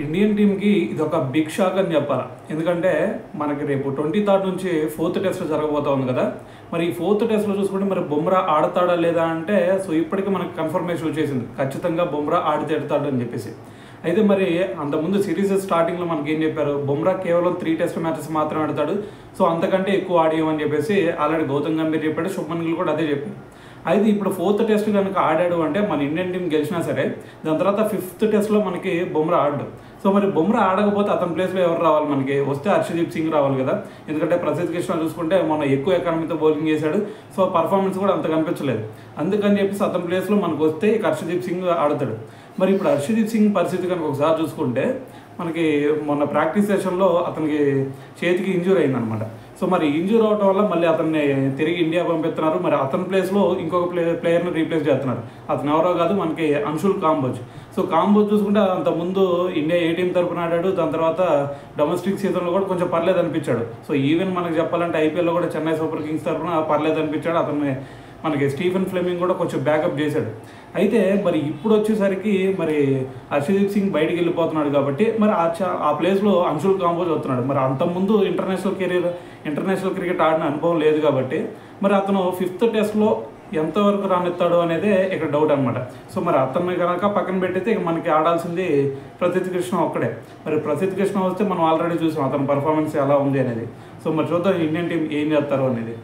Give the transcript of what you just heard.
Indian టీంకి ఇది ఒక బిగ్ షాక్ అని చెప్పాలి. ఎందుకంటే మనకి రేపు 23rd నుంచి 4th టెస్ట్ జరగబోతా ఉంది కదా. మరి ఈ 4th టెస్ట్లో చూసుకుంటే మరి బుమ్రా ఆడతాడా లేదా అంటే ఇప్పటికీ మనకి కన్ఫర్మేషన్ వచ్చేసింది, ఖచ్చితంగా బుమ్రా ఆడి తీడతాడు అని చెప్పేసి. అయితే మరి అంతకుముందు సిరీస్ స్టార్టింగ్లో మనకి ఏం చెప్పారు, బుమ్రా కేవలం 3 టెస్ట్ మ్యాచెస్ మాత్రమే ఆడతాడు, అంతకంటే ఎక్కువ ఆడియమని చెప్పేసి ఆల్రెడీ గౌతమ్ గంభీర్ చెప్పాడు, శుభ్మన్ గిల్ కూడా అదే చెప్పారు. అయితే ఇప్పుడు 4th టెస్ట్ కనుక ఆడాడు అంటే మన ఇండియన్ టీం గెలిచినా సరే దాని తర్వాత 5th టెస్ట్లో మనకి బుమ్రా ఆడు. మరి బుమ్రా ఆడకపోతే అతని ప్లేస్లో ఎవరు రావాలి, మనకి వస్తే హర్షదీప్ సింగ్ రావాలి కదా. ఎందుకంటే ప్రసిద్ధ్ కృష్ణ చూసుకుంటే మొన్న ఎక్కువ ఎకానమీతో బౌలింగ్ చేశాడు, పర్ఫార్మెన్స్ కూడా అంత కనిపించలేదు. అందుకని చెప్పేసి అతని ప్లేస్లో మనకు వస్తే హర్షదీప్ సింగ్ ఆడతాడు. మరి ఇప్పుడు హర్షదీప్ సింగ్ పరిస్థితి కనుక ఒకసారి చూసుకుంటే మనకి మొన్న ప్రాక్టీస్ సెషన్లో అతనికి చేతికి ఇంజ్యూర్ అయిందనమాట. మరి ఇంజ్యూర్ అవడం వల్ల మళ్ళీ అతన్ని తిరిగి ఇండియా పంపిస్తున్నారు. మరి అతని ప్లేస్లో ఇంకొక ప్లేయర్ని రీప్లేస్ చేస్తున్నారు. అతను ఎవరో కాదు, మనకి అంశుల్ కాంబోజ్. కాంబోజ్ చూసుకుంటే అంతకుముందు ఇండియా ఏ టీం తరపున ఆడాడు, దాని తర్వాత డొమెస్టిక్ సీజన్లో కూడా కొంచెం పర్లేదు అనిపించాడు. ఈవెన్ మనకు చెప్పాలంటే ఐపీఎల్లో కూడా చెన్నై సూపర్ కింగ్స్ తరపున పర్లేదు అనిపించాడు. అతన్ని మనకి స్టీఫెన్ ఫ్లెమింగ్ కూడా కొంచెం బ్యాకప్ చేశాడు. అయితే మరి ఇప్పుడు వచ్చేసరికి మరి హర్షదీప్ సింగ్ బయటికి వెళ్ళిపోతున్నాడు కాబట్టి మరి ఆ ప్లేస్లో అంశుల్ కాంబోజ్ వస్తున్నాడు. మరి అంతకుముందు ఇంటర్నేషనల్ క్రికెట్ ఆడిన అనుభవం లేదు కాబట్టి మరి అతను 5th టెస్ట్లో ఎంతవరకు రానిస్తాడు అనేది ఇక్కడ డౌట్ అనమాట. మరి అతన్ని కనుక పక్కన పెట్టితే ఇక మనకి ఆడాల్సింది ప్రసిద్ధ్ కృష్ణ ఒక్కడే. మరి ప్రసిద్ధ్ కృష్ణ వస్తే మనం ఆల్రెడీ చూసాం అతని పర్ఫార్మెన్స్ ఎలా ఉంది అనేది. మరి చూద్దాం ఇండియన్ టీం ఏం చేస్తారు అనేది.